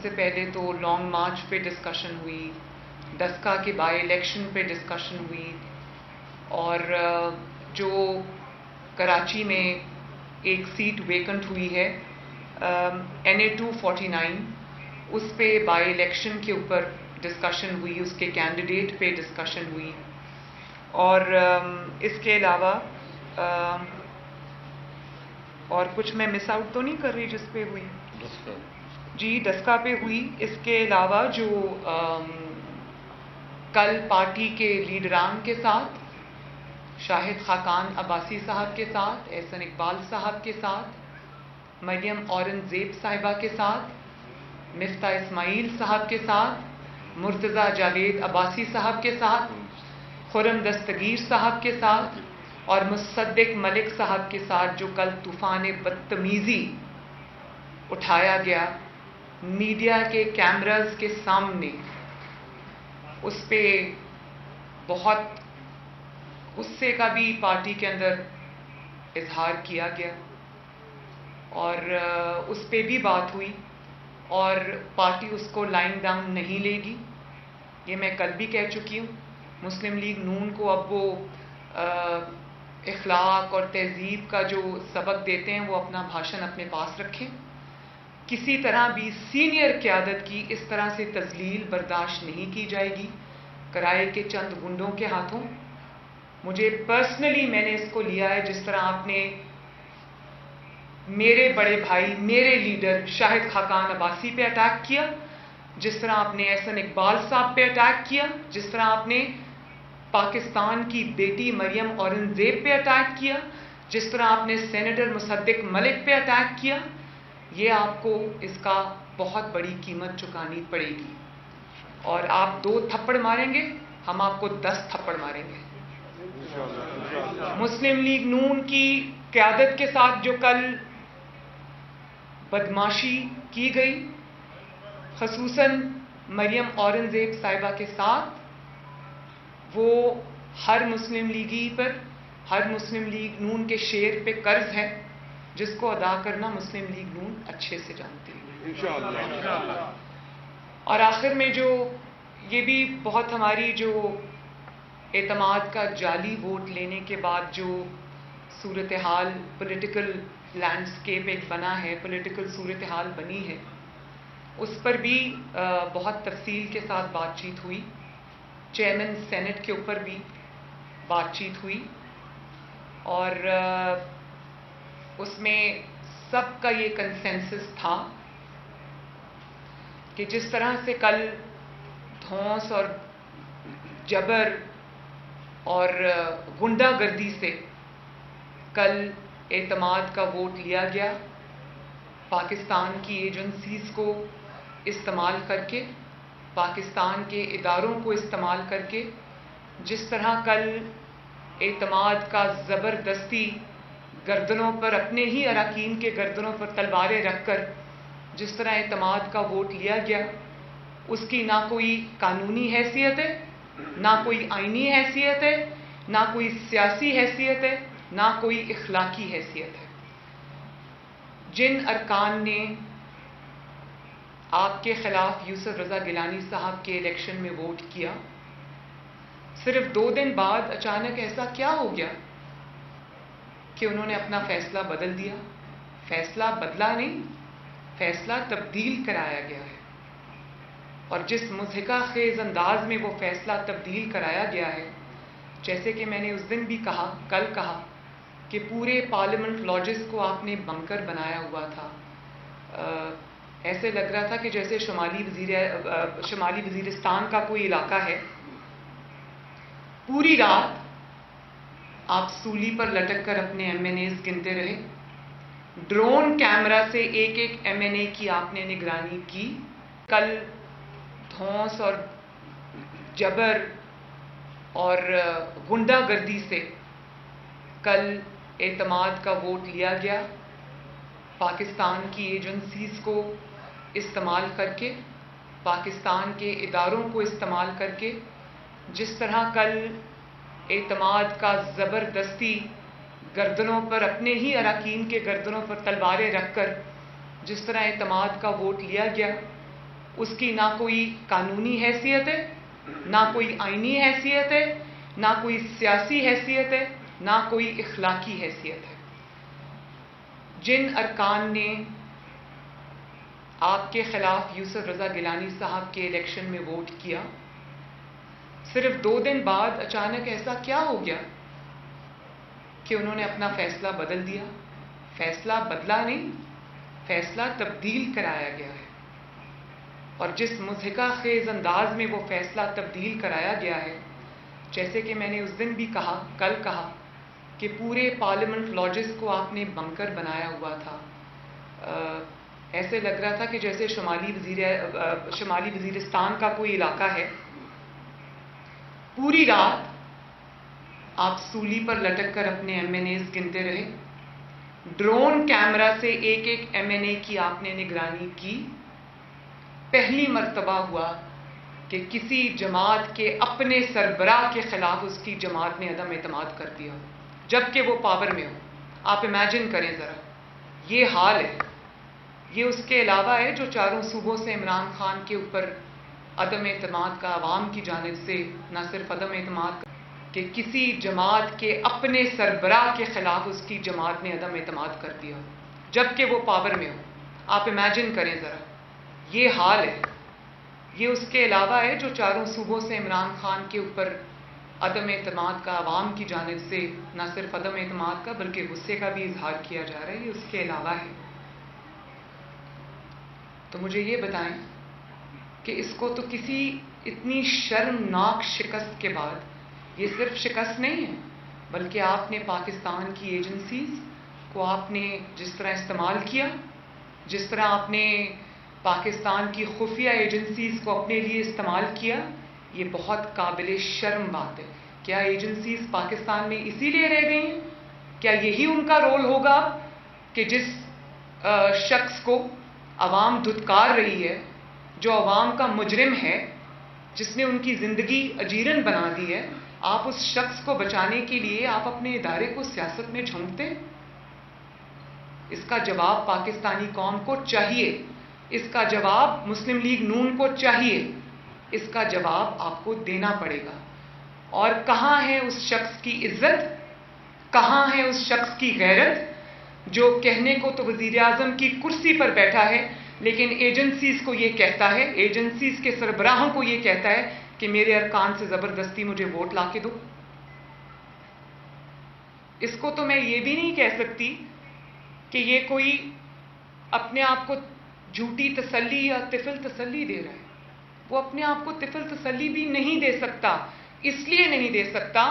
سے پہلے تو لانگ مارچ پہ ڈسکشن ہوئی، دسکا کے بائی الیکشن پہ ڈسکشن ہوئی، اور جو کراچی میں ایک سیٹ ویکنٹ ہوئی ہے NA 249، اس پہ بائی الیکشن کے اوپر ڈسکشن ہوئی، اس کے کینڈیڈیٹ پہ ڈسکشن ہوئی، اور اس کے علاوہ اور کچھ میں مس آؤٹ تو نہیں کر رہی جس پہ ہوئی؟ جی دسکا پہ ہوئی۔ اس کے علاوہ جو کل پارٹی کے لیڈران کے ساتھ، شاہد خاقان عباسی صاحب کے ساتھ، احسن اقبال صاحب کے ساتھ، مریم اورنگزیب صاحبہ کے ساتھ، مفتاح اسماعیل صاحب کے ساتھ، مرتضیٰ جاوید عباسی صاحب کے ساتھ، خرم دستگیر صاحب کے ساتھ، اور مصدق ملک صاحب کے ساتھ جو کل طوفان بدتمیزی اٹھایا گیا میڈیا کے کیمراز کے سامنے، اس پہ بہت غصے کا بھی پارٹی کے اندر اظہار کیا گیا، اور اس پہ بھی بات ہوئی، اور پارٹی اس کو لائن ڈاؤن نہیں لے گی۔ یہ میں کل بھی کہہ چکی ہوں۔ مسلم لیگ نون کو اب وہ اخلاق اور تہذیب کا جو سبق دیتے ہیں وہ اپنا بھاشن اپنے پاس رکھیں۔ کسی طرح بھی سینئر قیادت کی اس طرح سے تذلیل برداشت نہیں کی جائے گی کرائے کے چند گنڈوں کے ہاتھوں۔ مجھے پرسنلی میں نے اس کو لیا ہے، جس طرح آپ نے میرے بڑے بھائی، میرے لیڈر شاہد خاقان عباسی پہ اٹیک کیا، جس طرح آپ نے احسن اقبال صاحب پہ اٹیک کیا، جس طرح آپ نے پاکستان کی بیٹی مریم اورنگزیب پہ اٹیک کیا، جس طرح آپ نے سینیٹر مصدق ملک پہ اٹیک کیا، یہ آپ کو اس کا بہت بڑی قیمت چکانی پڑے گی، اور آپ 2 تھپڑ ماریں گے، ہم آپ کو 10 تھپڑ ماریں گے۔ مسلم لیگ نون کی قیادت کے ساتھ جو کل بدماشی کی گئی، خصوصاً مریم اورنگزیب صاحبہ کے ساتھ، وہ ہر مسلم لیگی پر، ہر مسلم لیگ نون کے شیر پہ قرض ہے، جس کو ادا کرنا مسلم لیگ نون اچھے سے جانتی ہے انشاءاللہ۔ اور آخر میں جو یہ بھی بہت ہماری جو اعتماد کا جعلی ووٹ لینے کے بعد جو صورتحال پولیٹیکل لینڈسکیپ ایک بنا ہے، پولیٹیکل صورتحال بنی ہے، اس پر بھی بہت تفصیل کے ساتھ بات چیت ہوئی۔ چیئرمین سینٹ کے اوپر بھی بات چیت ہوئی، اور اس میں سب کا یہ کنسنسس تھا کہ جس طرح سے کل دھونس اور جبر اور غنڈہ گردی سے کل اعتماد کا ووٹ لیا گیا، پاکستان کی ایجنسیز کو استعمال کر کے، پاکستان کے اداروں کو استعمال کر کے، جس طرح کل اعتماد کا زبردستی گردنوں پر، اپنے ہی اراکین کے گردنوں پر تلواریں رکھ کر جس طرح اعتماد کا ووٹ لیا گیا، اس کی نہ کوئی قانونی حیثیت ہے، نہ کوئی آئینی حیثیت ہے، نہ کوئی سیاسی حیثیت ہے، نہ کوئی اخلاقی حیثیت ہے۔ جن ارکان نے آپ کے خلاف یوسف رضا گیلانی صاحب کے الیکشن میں ووٹ کیا، صرف 2 دن بعد اچانک ایسا کیا ہو گیا کہ انہوں نے اپنا فیصلہ بدل دیا؟ فیصلہ بدلا نہیں، فیصلہ تبدیل کرایا گیا ہے، اور جس مضحکہ خیز انداز میں وہ فیصلہ تبدیل کرایا گیا ہے، جیسے کہ میں نے اس دن بھی کہا، کل کہا، کہ پورے پارلیمنٹ لاجز کو آپ نے بنکر بنایا ہوا تھا۔ ایسے لگ رہا تھا کہ جیسے شمالی وزیرستان کا کوئی علاقہ ہے۔ پوری رات آپ سولی پر لٹک کر اپنے MNAs گنتے رہے، ڈرون کیمرہ سے ایک ایک MNA کی آپ نے نگرانی کی۔ کل دھونس اور جبر اور غنڈہ گردی سے کل اعتماد کا ووٹ لیا گیا، پاکستان کی ایجنسیز کو استعمال کر کے، پاکستان کے اداروں کو استعمال کر کے، جس طرح کل اعتماد کا زبردستی گردنوں پر، اپنے ہی اراکین کے گردنوں پر تلواریں رکھ کر جس طرح اعتماد کا ووٹ لیا گیا، اس کی نہ کوئی قانونی حیثیت ہے، نہ کوئی آئینی حیثیت ہے، نہ کوئی سیاسی حیثیت ہے، نہ کوئی اخلاقی حیثیت ہے۔ جن ارکان نے آپ کے خلاف یوسف رضا گیلانی صاحب کے الیکشن میں ووٹ کیا، صرف 2 دن بعد اچانک ایسا کیا ہو گیا کہ انہوں نے اپنا فیصلہ بدل دیا؟ فیصلہ بدلا نہیں، فیصلہ تبدیل کرایا گیا ہے، اور جس مضحکہ خیز انداز میں وہ فیصلہ تبدیل کرایا گیا ہے، جیسے کہ میں نے اس دن بھی کہا، کل کہا، کہ پورے پارلیمنٹ لاجز کو آپ نے بنکر بنایا ہوا تھا۔ ایسے لگ رہا تھا کہ جیسے شمالی وزیرستان کا کوئی علاقہ ہے۔ پوری رات آپ سولی پر لٹک کر اپنے ایم این ایز گنتے رہے، ڈرون کیمرہ سے ایک ایک ایم این اے کی آپ نے نگرانی کی۔ پہلی مرتبہ ہوا کہ کسی جماعت کے اپنے سربراہ کے خلاف اس کی جماعت نے عدم اعتماد کر دیا، جبکہ وہ پاور میں ہو۔ آپ امیجن کریں ذرا، یہ حال ہے۔ یہ اس کے علاوہ ہے جو چاروں صوبوں سے عمران خان کے اوپر عدم اعتماد کا عوام کی جانب سے نہ صرف عدم اعتماد کہ کسی جماعت کے اپنے سربراہ کے خلاف اس کی جماعت نے عدم اعتماد کر دیا، جبکہ وہ پاور میں ہو۔ آپ امیجن کریں ذرا، یہ حال ہے۔ یہ اس کے علاوہ ہے جو چاروں صوبوں سے عمران خان کے اوپر عدم اعتماد کا عوام کی جانب سے نہ صرف عدم اعتماد کا بلکہ غصے کا بھی اظہار کیا جا رہا ہے، یہ اس کے علاوہ ہے۔ تو مجھے یہ بتائیں کہ اس کو تو کسی اتنی شرمناک شکست کے بعد، یہ صرف شکست نہیں ہے بلکہ آپ نے پاکستان کی ایجنسیز کو آپ نے جس طرح استعمال کیا، جس طرح آپ نے پاکستان کی خفیہ ایجنسیز کو اپنے لیے استعمال کیا، یہ بہت قابل شرم بات ہے۔ کیا ایجنسیز پاکستان میں اسی لیے رہ گئی ہیں؟ کیا یہی ان کا رول ہوگا کہ جس شخص کو عوام دھتکار رہی ہے، جو عوام کا مجرم ہے، جس نے ان کی زندگی اجیرن بنا دی ہے، آپ اس شخص کو بچانے کے لیے آپ اپنے ادارے کو سیاست میں جھونکتے؟ اس کا جواب پاکستانی قوم کو چاہیے، اس کا جواب مسلم لیگ نون کو چاہیے، اس کا جواب آپ کو دینا پڑے گا۔ اور کہاں ہے اس شخص کی عزت، کہاں ہے اس شخص کی غیرت جو کہنے کو تو وزیر اعظم کی کرسی پر بیٹھا ہے لیکن ایجنسیز کو یہ کہتا ہے، ایجنسیز کے سربراہوں کو یہ کہتا ہے کہ میرے ارکان سے زبردستی مجھے ووٹ لا کے دو۔ اس کو تو میں یہ بھی نہیں کہہ سکتی کہ یہ کوئی اپنے آپ کو جھوٹی تسلی یا طفل تسلی دے رہا ہے۔ وہ اپنے آپ کو طفل تسلی بھی نہیں دے سکتا، اس لیے نہیں دے سکتا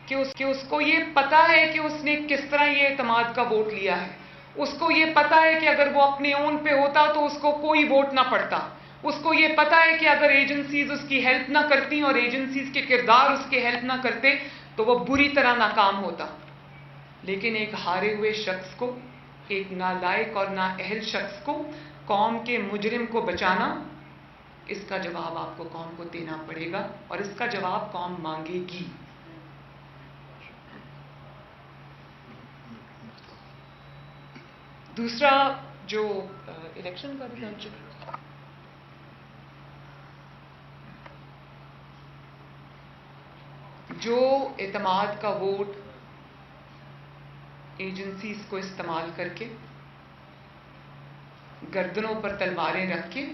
کہ اس کو یہ پتا ہے کہ اس نے کس طرح یہ اعتماد کا ووٹ لیا ہے۔ اس کو یہ پتا ہے کہ اگر وہ اپنے اون پہ ہوتا تو اس کو کوئی ووٹ نہ پڑتا۔ اس کو یہ پتا ہے کہ اگر ایجنسیز اس کی ہیلپ نہ کرتی اور ایجنسیز کے کردار اس کی ہیلپ نہ کرتے تو وہ بری طرح ناکام ہوتا۔ لیکن ایک ہارے ہوئے شخص کو، ایک نالائق اور نااہل شخص کو، قوم کے مجرم کو بچانا، اس کا جواب آپ کو قوم کو دینا پڑے گا اور اس کا جواب قوم مانگے گی۔ دوسرا جو الیکشن کا ریزلٹ جو اعتماد کا ووٹ ایجنسیز کو استعمال کر کے، گردنوں پر تلواریں رکھ کے،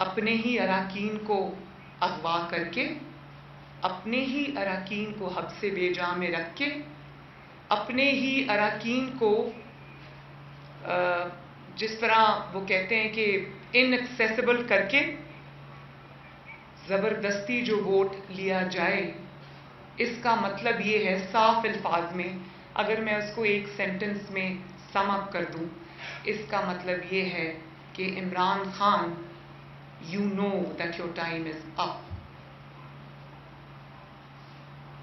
اپنے ہی اراکین کو اغوا کر کے، اپنے ہی اراکین کو حبس بے جا میں رکھ کے، اپنے ہی اراکین کو جس طرح وہ کہتے ہیں کہ انایکسیسیبل کر کے زبردستی جو ووٹ لیا جائے، اس کا مطلب یہ ہے صاف الفاظ میں، اگر میں اس کو ایک سینٹنس میں سم اپ کر دوں، اس کا مطلب یہ ہے کہ Imran Khan, you know that your time is up.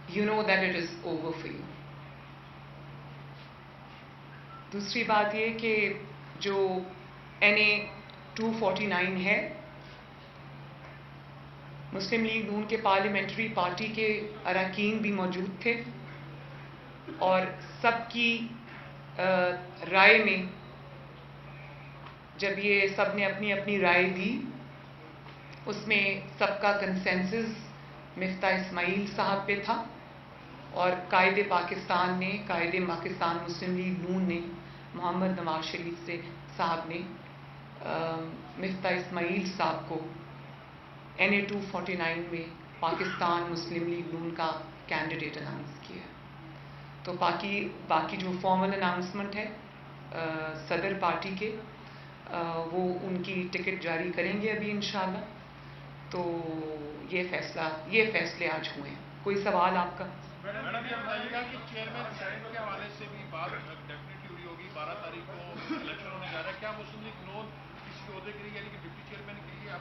You know that it is over for you. دوسری بات یہ کہ جو NA 249 ہے، مسلم لیگ نون کے پارلیمنٹری پارٹی کے اراکین بھی موجود تھے اور سب کی رائے میں جب یہ سب نے اپنی اپنی رائے دی اس میں سب کا کنسنسس مفتاح اسماعیل صاحب پہ تھا، اور قائد پاکستان مسلم لیگ نون نے محمد نواز شریف صاحب نے مفتاح اسماعیل صاحب کو NA 249 میں پاکستان مسلم لیگ نون کا کینڈیڈیٹ اناؤنس کیا۔ تو باقی جو فارمل اناؤنسمنٹ ہے صدر پارٹی کے، وہ ان کی ٹکٹ جاری کریں گے ابھی انشاءاللہ۔ تو یہ فیصلے آج ہوئے ہیں۔ کوئی سوال آپ کا؟ میڈم یہ بتائیے گا کہ چیئرمین سینٹ کے حوالے سے بھی بات ڈیفینیٹلی ہوئی ہوگی، 12 تاریخ کو الیکشن ہونے جا رہا ہے، کیا مسلم لیگ نون کسی عہدے کے لیے یعنی کہ ڈپٹی چیئرمین کے لیے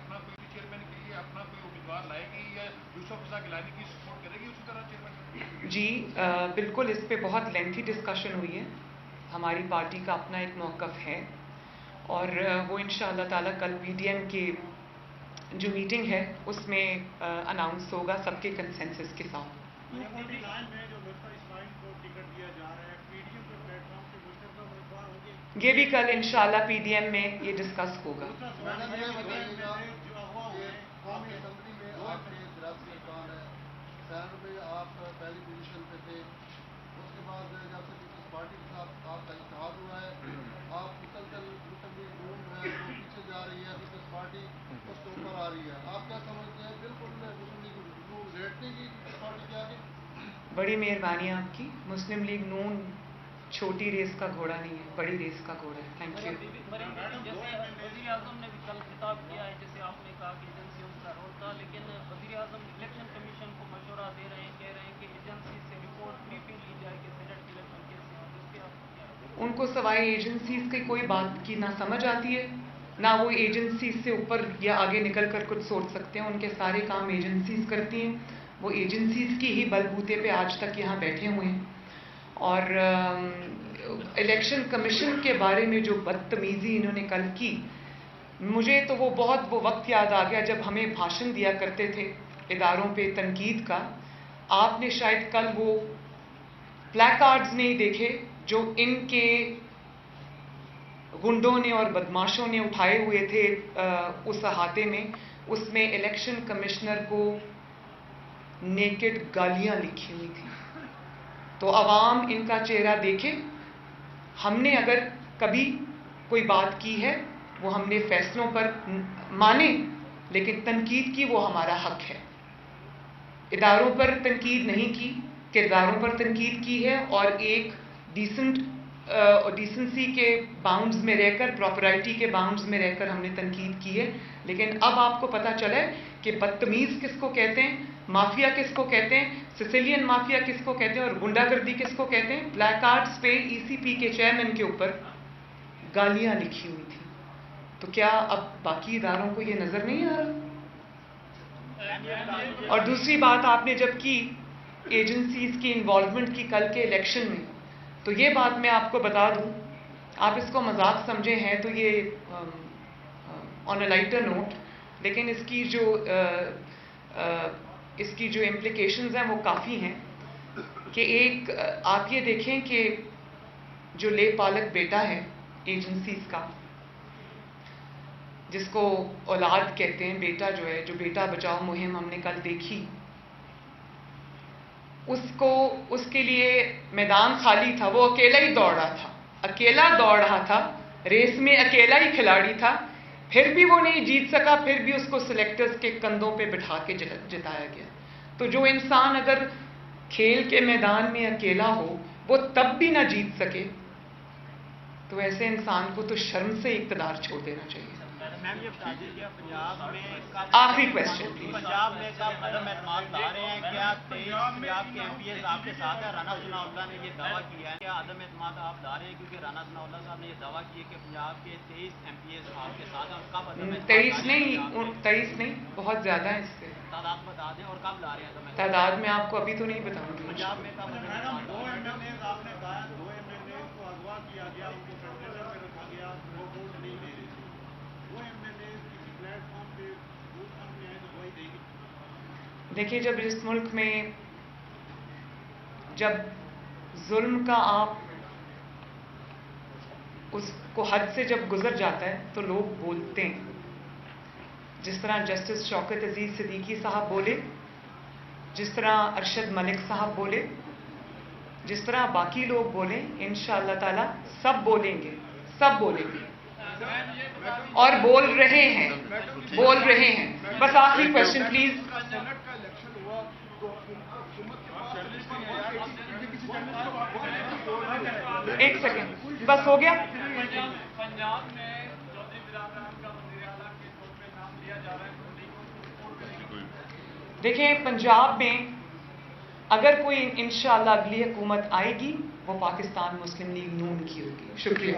اپنا کوئی امیدوار لائے گی یا یوسف رضا گیلانی کی سپورٹ کرے گی اسی طرح چیئرمین؟ جی بالکل، اس پہ بہت لینتھی ڈسکشن ہوئی ہے۔ ہماری پارٹی کا اپنا ایک موقف ہے، اور وہ انشاءاللہ تعالیٰ کل PDM کی جو میٹنگ ہے اس میں اناؤنس ہوگا سب کے کنسنسس کے ساتھ۔ یہ بھی کل انشاءاللہ PDM میں یہ ڈسکس ہوگا۔ آپ پہلی پوزیشن پہ تھے، اس کے بعد جب سے پیپلز پارٹی کے ساتھ آپ کا اتحاد ہوا ہے، آپ مسلسل مسلم لیگ نون جو ہے وہ پیچھے جا رہی ہے، پیپلز پارٹی اس کے اوپر آ رہی ہے، آپ کیا سمجھتے ہیں؟ بالکل مسلم لیگ نون لیٹنے کی پیپلز پارٹی کے آگے؟ بڑی مہربانی آپ کی۔ مسلم لیگ نون چھوٹی ریس کا گھوڑا نہیں ہے، بڑی ریس کا گھوڑا ہے۔ Thank you. وزیر اعظم نے بھی کل خطاب کیا ہے، جیسے آپ نے کہا کہ ایجنسیوں کا رول تھا، لیکن وزیر اعظم الیکشن کمیشن کو مشورہ دے رہے ہیں، کہہ رہے ہیں کہ ایجنسی سے رپورٹ بریفنگ لی جائے کہ سینٹ کی الیکشن کیسے ہو، اس پہ آپ کو کیا ہے؟ ان کو سوائے ایجنسیز کی کوئی بات کی نہ سمجھ آتی ہے، نہ وہ ایجنسیز سے اوپر یا آگے نکل کر کچھ سوچ سکتے ہیں۔ ان کے سارے کام ایجنسیز کرتی ہیں، وہ ایجنسیز کی ہی بلبوتے پہ آج تک یہاں بیٹھے ہوئے ہیں۔ اور الیکشن کمیشن کے بارے میں جو بدتمیزی انہوں نے کل کی، مجھے تو وہ وقت یاد آ گیا جب ہمیں بھاشن دیا کرتے تھے اداروں پہ تنقید کا۔ آپ نے شاید کل وہ پلیکارڈز نہیں دیکھے جو ان کے گنڈوں نے اور بدماشوں نے اٹھائے ہوئے تھے اس احاطے میں۔ اس میں الیکشن کمشنر کو نیکڈ گالیاں لکھی ہوئی تھیں۔ تو عوام ان کا چہرہ دیکھے۔ ہم نے اگر کبھی کوئی بات کی ہے وہ ہم نے فیصلوں پر مانے، لیکن تنقید کی وہ ہمارا حق ہے۔ اداروں پر تنقید نہیں کی، کرداروں پر تنقید کی ہے، اور ایک ڈیسنسی کے باؤنڈز میں رہ کر، پراپرائٹی کے باؤنڈز میں رہ کر ہم نے تنقید کی ہے۔ لیکن اب آپ کو پتہ چلا ہے کہ بدتمیز کس کو کہتے ہیں، مافیا کس کو کہتے ہیں، سسیلین مافیا کس کو کہتے ہیں، اور گنڈا گردی کس کو کہتے ہیں۔ بلیک کارڈز پہ ECP کے چیئرمین کے اوپر گالیاں لکھی ہوئی تھیں۔ تو کیا اب باقی اداروں کو یہ نظر نہیں آ رہا؟ اور دوسری بات آپ نے جب کی ایجنسیز کی انوالومنٹ کی کل کے الیکشن میں، تو یہ بات میں آپ کو بتا دوں، آپ اس کو مذاق سمجھے ہیں تو یہ آن اے لائٹر نوٹ، لیکن اس کی جو امپلیکیشنز ہیں وہ کافی ہیں۔ کہ ایک آپ یہ دیکھیں کہ جو لے پالک بیٹا ہے ایجنسیز کا، جس کو اولاد کہتے ہیں، بیٹا جو ہے، جو بیٹا بچاؤ مہم ہم نے کل دیکھی، اس کے لیے میدان خالی تھا، وہ اکیلا ہی دوڑ رہا تھا، ریس میں اکیلا ہی کھلاڑی تھا، پھر بھی وہ نہیں جیت سکا، پھر بھی اس کو سلیکٹرز کے کندھوں پہ بٹھا کے جتایا گیا۔ تو جو انسان اگر کھیل کے میدان میں اکیلا ہو، وہ تب بھی نہ جیت سکے، تو ایسے انسان کو تو شرم سے اقتدار چھوڑ دینا چاہیے۔ میم یہ بتا دیجیے، پنجاب میں آخری کوشچن پلیز۔ پنجاب میں کب عدم اعتماد لا رہے ہیں؟ کیا 23 پنجاب کے MPs آپ کے ساتھ ہیں؟ رانا ثناء اللہ نے یہ دعویٰ کیا ہے، کیا عدم اعتماد آپ لا رہے ہیں؟ کیونکہ رانا ثناء اللہ صاحب نے یہ دعویٰ کی ہے کہ پنجاب کے 23 MPs آپ کے ساتھ ہیں، اور کب عدم اعتماد؟ 23 نہیں، بہت زیادہ ہے اس سے۔ تعداد بتا دیں، اور کب لا رہے ہیں عدم اعتماد؟ تعداد میں آپ کو ابھی تو نہیں بتاؤں گی۔ پنجاب میں کب عدم اعتماد؟ 2 MLAs آپ نے کہا 2 MLAs کو اغوا کیا گیا، ان کو کنٹینر میں رکھا گیا، وہ ووٹ نہیں دے رہے تھے۔ وہ MLAs کسی پلیٹ فارم پہ ووٹ مانگنے آئے تو گواہی دے گی؟ دیکھیے، جب اس ملک میں جب ظلم کا آپ اس کو حد سے جب گزر جاتا ہے تو لوگ بولتے ہیں۔ جس طرح جسٹس شوکت عزیز صدیقی صاحب بولے، جس طرح ارشد ملک صاحب بولے، جس طرح باقی لوگ بولیں، انشاءاللہ تعالی سب بولیں گے، سب بولیں گے اور بول رہے ہیں، بول رہے ہیں. بس آخری کوشچن پلیز. سینٹ کا الیکشن ہوا تو حکومت کے پاس ایک سیکنڈ بس ہو گیا. پنجاب میں چودھری برادران کا وزیر اعلیٰ کے طور پہ نام لیا جا رہا ہے. دیکھیں پنجاب میں اگر کوئی انشاءاللہ اگلی حکومت آئے گی وہ پاکستان مسلم لیگ نون کی ہوگی. شکریہ.